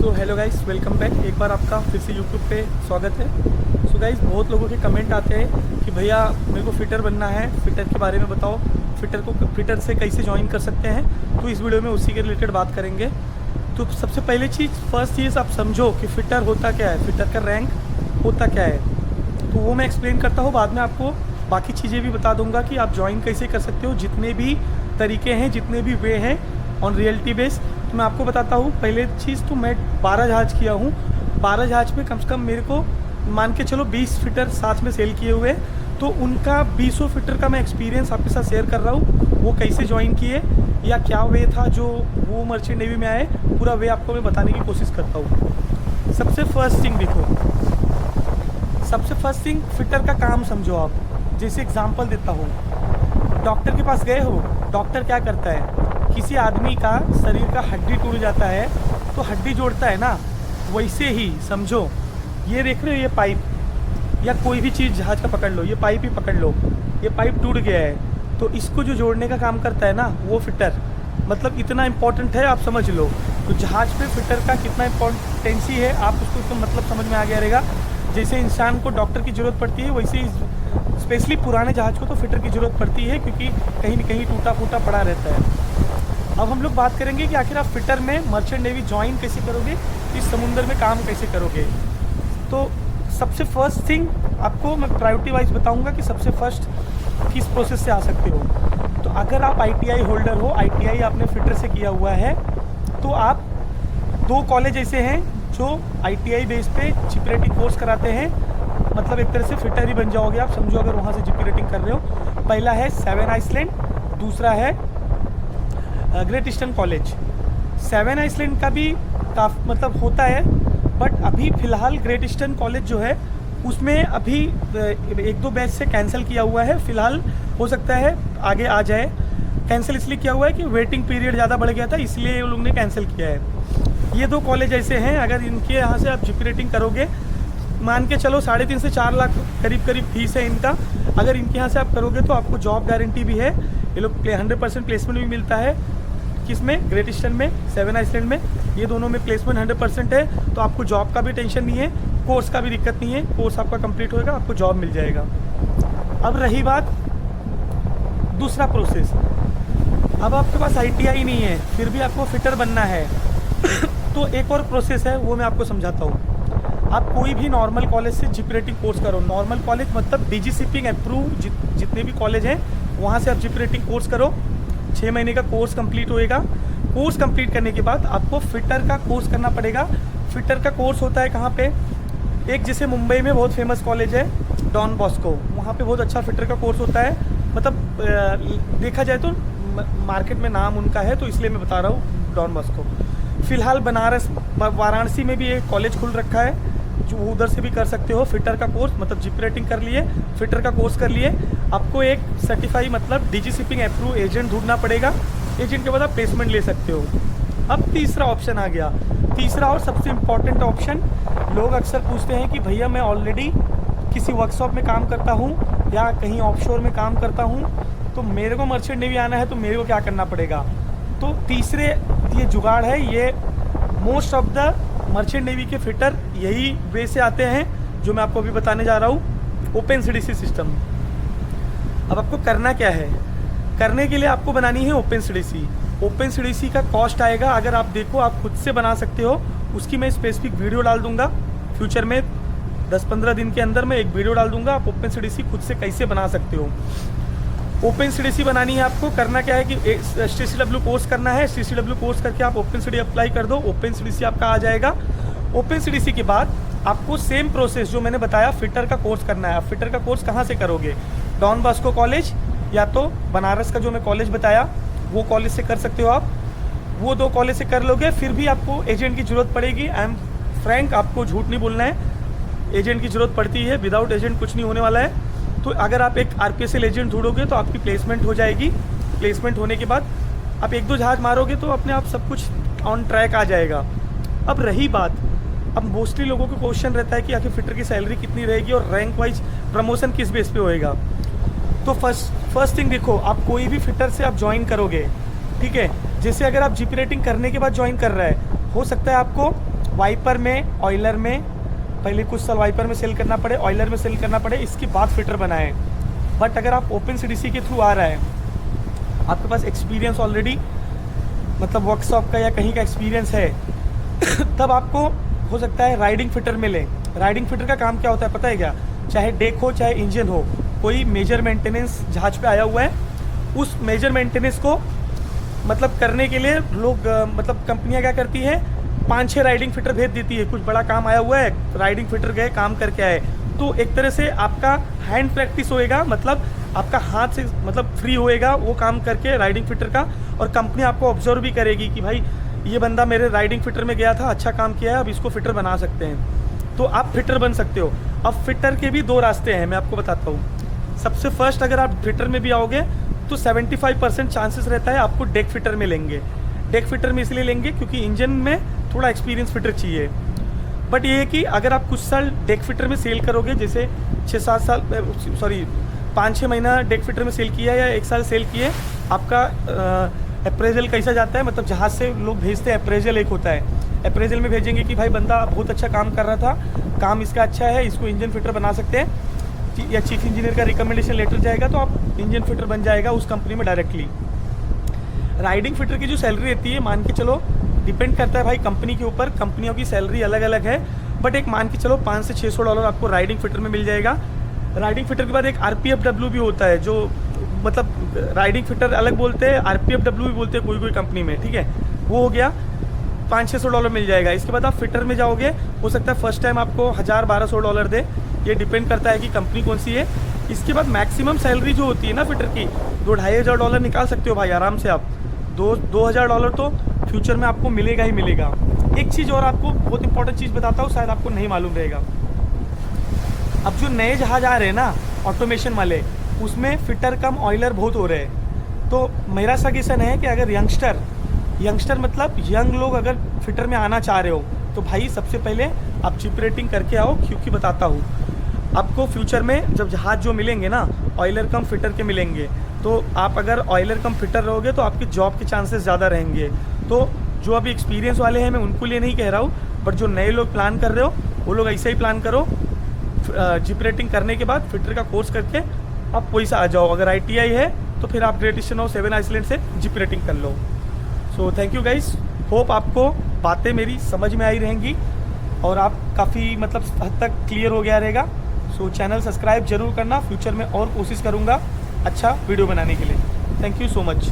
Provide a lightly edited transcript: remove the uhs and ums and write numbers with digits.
So hello guys, welcome back. एक बार आपका फिर से यूट्यूब पे स्वागत है। सो गाइस, बहुत लोगों के कमेंट आते हैं कि भैया मेरे को फिटर बनना है, फिटर के बारे में बताओ, फिटर से कैसे ज्वाइन कर सकते हैं। तो इस वीडियो में उसी के रिलेटेड बात करेंगे। तो सबसे पहले फर्स्ट चीज़ आप समझो कि फ़िटर होता क्या है, फ़िटर का रैंक होता क्या है। तो वो मैं एक्सप्लेन करता हूँ, बाद में आपको बाकी चीज़ें भी बता दूंगा कि आप ज्वाइन कैसे कर सकते हो। जितने भी तरीके हैं, जितने भी वे हैं ऑन रियलिटी बेस, तो मैं आपको बताता हूँ। पहले चीज़ तो मैं 12 जहाज़ किया हूँ। 12 जहाज़ में कम से कम मेरे को मान के चलो 20 फिटर साथ में सेल किए हुए। तो उनका 20 फिटर का मैं एक्सपीरियंस आपके साथ शेयर कर रहा हूँ। वो कैसे ज्वाइन किए या क्या वे था जो वो मर्चेंट नेवी में आए, पूरा वे आपको मैं बताने की कोशिश करता हूँ। सबसे फर्स्ट थिंग देखो, सबसे फर्स्ट थिंग फिटर का काम समझो आप। जैसे एग्जांपल देता हूँ, डॉक्टर के पास गए हो, डॉक्टर क्या करता है, किसी आदमी का शरीर का हड्डी टूट जाता है तो हड्डी जोड़ता है ना। वैसे ही समझो, ये देख रहे हो, ये पाइप या कोई भी चीज़ जहाज का पकड़ लो, ये पाइप ही पकड़ लो, ये पाइप टूट गया है तो इसको जो जोड़ने का काम करता है ना, वो फिटर। मतलब इतना इम्पोर्टेंट है, आप समझ लो। तो जहाज पे फिटर का कितना इम्पोर्टेंसी है, आप उसको तो मतलब समझ में आ गया रहेगा। जैसे इंसान को डॉक्टर की ज़रूरत पड़ती है, वैसे ही स्पेशली पुराने जहाज को तो फिटर की ज़रूरत पड़ती है, क्योंकि कहीं न कहीं टूटा फूटा पड़ा रहता है। अब हम लोग बात करेंगे कि आखिर आप फिटर में मर्चेंट नेवी ज्वाइन कैसे करोगे, इस समुंदर में काम कैसे करोगे। तो सबसे फर्स्ट थिंग आपको मैं प्रायोरिटी वाइज बताऊंगा कि सबसे फर्स्ट किस प्रोसेस से आ सकते हो। तो अगर आप ITI होल्डर हो, ITI आपने फिटर से किया हुआ है, तो आप 2 कॉलेज ऐसे हैं जो ITI बेस पे जीपी रेटिंग कोर्स कराते हैं। मतलब एक तरह से फिटर ही बन जाओगे आप, समझो, अगर वहाँ से जीपी रेटिंग कर रहे हो। पहला है 7 आइसलैंड, दूसरा है ग्रेट ईस्टर्न कॉलेज। 7 आइसलैंड का भी मतलब होता है, बट अभी फ़िलहाल ग्रेट ईस्टर्न कॉलेज जो है उसमें अभी 1-2 बैच से कैंसिल किया हुआ है। फ़िलहाल हो सकता है आगे आ जाए। कैंसिल इसलिए किया हुआ है कि वेटिंग पीरियड ज़्यादा बढ़ गया था, इसलिए उन लोगों ने कैंसिल किया है। ये 2 कॉलेज ऐसे हैं, अगर इनके यहाँ से आप जीपी रेटिंग करोगे, मान के चलो 3.5 से 4 लाख करीब फीस है इनका। अगर इनके यहाँ से आप करोगे तो आपको जॉब गारंटी भी है। ये लोग 100% प्लेसमेंट भी मिलता है। किसमें? ग्रेट ईस्टर्न में, 7 आइसलैंड में, ये दोनों में प्लेसमेंट 100% है। तो आपको जॉब का भी टेंशन नहीं है, कोर्स का भी दिक्कत नहीं है। कोर्स आपका कंप्लीट होएगा, आपको जॉब मिल जाएगा। अब रही बात दूसरा प्रोसेस, अब आपके पास ITI नहीं है, फिर भी आपको फिटर बनना है तो एक और प्रोसेस है, वो मैं आपको समझाता हूँ। आप कोई भी नॉर्मल कॉलेज से जीपी रेटिंग कोर्स करो। नॉर्मल कॉलेज मतलब DGCP अप्रूव जितने भी कॉलेज हैं, वहाँ से आप जीपी रेटिंग कोर्स करो। 6 महीने का कोर्स कंप्लीट होएगा। कोर्स कंप्लीट करने के बाद आपको फिटर का कोर्स करना पड़ेगा। फिटर का कोर्स होता है कहाँ पे? एक जैसे मुंबई में बहुत फेमस कॉलेज है डॉन बॉस्को, वहाँ पे बहुत अच्छा फिटर का कोर्स होता है। मतलब देखा जाए तो मार्केट में नाम उनका है, तो इसलिए मैं बता रहा हूँ डॉन बॉस्को। फ़िलहाल बनारस, वाराणसी में भी एक कॉलेज खुल रखा है, जो उधर से भी कर सकते हो फिटर का कोर्स। मतलब जीपी रेटिंग कर लिए, फिटर का कोर्स कर लिए, आपको एक सर्टिफाई मतलब DGCP अप्रूव एजेंट ढूंढना पड़ेगा। एजेंट के बाद आप प्लेसमेंट ले सकते हो। अब तीसरा ऑप्शन आ गया, तीसरा और सबसे इम्पॉर्टेंट ऑप्शन। लोग अक्सर पूछते हैं कि भैया मैं ऑलरेडी किसी वर्कशॉप में काम करता हूँ या कहीं ऑफशोर में काम करता हूँ, तो मेरे को मर्चेंट नेवी आना है, तो मेरे को क्या करना पड़ेगा। तो तीसरे ये जुगाड़ है, ये most of the merchant navy के फिटर यही वे से आते हैं, जो मैं आपको अभी बताने जा रहा हूँ। OpenCDC system. अब आपको करना क्या है? करने के लिए आपको बनानी है OpenCDC। OpenCDC का कॉस्ट आएगा, अगर आप देखो, आप खुद से बना सकते हो। उसकी मैं स्पेसिफिक वीडियो डाल दूंगा फ्यूचर में, 10-15 दिन के अंदर मैं एक वीडियो डाल दूंगा, आप OpenCDC खुद से कैसे बना सकते हो। OpenCDC बनानी है आपको। करना क्या है कि STCW कोर्स करना है। STCW कोर्स करके आप OpenCDC अप्लाई कर दो, OpenCDC आपका आ जाएगा। OpenCDC के बाद आपको सेम प्रोसेस जो मैंने बताया, फिटर का कोर्स करना है। आप फिटर का कोर्स कहाँ से करोगे? डॉन बॉस्को कॉलेज या तो बनारस का जो मैं कॉलेज बताया, वो कॉलेज से कर सकते हो आप। वो 2 कॉलेज से कर लोगे, फिर भी आपको एजेंट की ज़रूरत पड़ेगी। आई एम फ्रैंक, आपको झूठ नहीं बोलना है, एजेंट की ज़रूरत पड़ती है। विदाउट एजेंट कुछ नहीं होने वाला है। तो अगर आप एक RPSL एजेंट ढूंढोगे तो आपकी प्लेसमेंट हो जाएगी। प्लेसमेंट होने के बाद आप 1-2 जहाज मारोगे तो अपने आप सब कुछ ऑन ट्रैक आ जाएगा। अब रही बात, अब मोस्टली लोगों को क्वेश्चन रहता है कि आखिर फिटर की सैलरी कितनी रहेगी और रैंक वाइज प्रमोशन किस बेस पे होएगा। तो फर्स्ट थिंग देखो, आप कोई भी फिटर से आप ज्वाइन करोगे, ठीक है, जैसे अगर आप जीपी रेटिंग करने के बाद ज्वाइन कर रहा है, हो सकता है आपको वाइपर में, ऑयलर में, पहले कुछ साल वाइपर में सेल करना पड़े, ऑयलर में सेल करना पड़े, इसके बाद फिटर बनाएं। बट अगर आप ओपन सीडीसी के थ्रू आ रहा है, आपके पास एक्सपीरियंस ऑलरेडी मतलब वर्कशॉप का या कहीं का एक्सपीरियंस है, तब आपको हो सकता है राइडिंग फिटर मिले। राइडिंग फिटर का काम क्या होता है पता है क्या? चाहे डेक हो चाहे इंजन हो, कोई मेजर मेंटेनेंस जहाज पे आया हुआ है, उस मेजर मेंटेनेंस को मतलब करने के लिए लोग मतलब कंपनियां क्या करती है, 5-6 राइडिंग फिटर भेज देती है। कुछ बड़ा काम आया हुआ है, राइडिंग फिटर गए, काम करके आए, तो एक तरह से आपका हैंड प्रैक्टिस होएगा, मतलब आपका हाथ से मतलब फ्री होएगा वो काम करके राइडिंग फिटर का। और कंपनी आपको ऑब्जर्व भी करेगी कि भाई ये बंदा मेरे राइडिंग फिटर में गया था, अच्छा काम किया है, अब इसको फिटर बना सकते हैं, तो आप फिटर बन सकते हो। अब फिटर के भी 2 रास्ते हैं, मैं आपको बताता हूँ। सबसे फर्स्ट, अगर आप फिटर में भी आओगे तो 75% चांसेस रहता है आपको डेक फिटर में लेंगे। डेक फिटर में इसलिए लेंगे क्योंकि इंजन में थोड़ा एक्सपीरियंस फिटर चाहिए। बट ये है कि अगर आप कुछ साल डेक फिटर में सेल करोगे, जैसे 5-6 महीना डेक फिटर में सेल किया या 1 साल सेल किए, आपका अप्रेजल कैसा जाता है, मतलब जहाज से लोग भेजते हैं, अप्रेजल एक होता है, अप्रेजल में भेजेंगे कि भाई बंदा बहुत अच्छा काम कर रहा था, काम इसका अच्छा है, इसको इंजन फिटर बना सकते हैं, या चीफ इंजीनियर का रिकमेंडेशन लेटर जाएगा तो आप इंजन फिटर बन जाएगा उस कंपनी में डायरेक्टली। राइडिंग फिटर की जो सैलरी रहती है, मान के चलो, डिपेंड करता है भाई कंपनी के ऊपर, कंपनियों की सैलरी अलग अलग है, बट एक मान के चलो $500 से $600 आपको राइडिंग फिटर में मिल जाएगा। राइडिंग फिटर के बाद एक RPFW भी होता है, जो मतलब राइडिंग फिटर अलग बोलते हैं, RPFW भी बोलते हैं कोई कोई कंपनी में, ठीक है, वो हो गया, $500-600 मिल जाएगा। इसके बाद आप फिटर में जाओगे, हो सकता है फर्स्ट टाइम आपको $1000-1200 दे, ये डिपेंड करता है कि कंपनी कौन सी है। इसके बाद मैक्सिमम सैलरी जो होती है ना फिटर की, $2,500 निकाल सकते हो भाई आराम से आप। $2,000 तो फ्यूचर में आपको मिलेगा ही मिलेगा। एक चीज़ और आपको बहुत इंपॉर्टेंट चीज़ बताता हूँ, शायद आपको नहीं मालूम रहेगा। अब जो नए जहाज आ रहे हैं ना ऑटोमेशन वाले, उसमें फिटर कम ऑयलर बहुत हो रहे हैं। तो मेरा सजेशन है कि अगर यंगस्टर मतलब यंग लोग अगर फिटर में आना चाह रहे हो, तो भाई सबसे पहले आप चिप रेटिंग करके आओ, क्योंकि बताता हूँ आपको फ्यूचर में जब जहाज जो मिलेंगे ना ऑयलर कम फिटर के मिलेंगे, तो आप अगर ऑयलर कम फिटर रहोगे तो आपकी जॉब के चांसेस ज़्यादा रहेंगे। तो जो अभी एक्सपीरियंस वाले हैं, मैं उनको लिए नहीं कह रहा हूँ, बट जो नए लोग प्लान कर रहे हो वो लोग ऐसे ही प्लान करो, जिप रेटिंग करने के बाद फिटर का कोर्स करके आप वही से आ जाओ। अगर ITI है तो फिर आप ग्रेट ईस्टर्न और 7 आइसलैंड से जिप रेटिंग कर लो। So thank you guys, hope आपको बातें मेरी समझ में आई रहेंगी और आप काफ़ी मतलब हद तक क्लियर हो गया रहेगा। सो चैनल सब्सक्राइब जरूर करना, फ्यूचर में और कोशिश करूँगा अच्छा वीडियो बनाने के लिए। Thank you so much.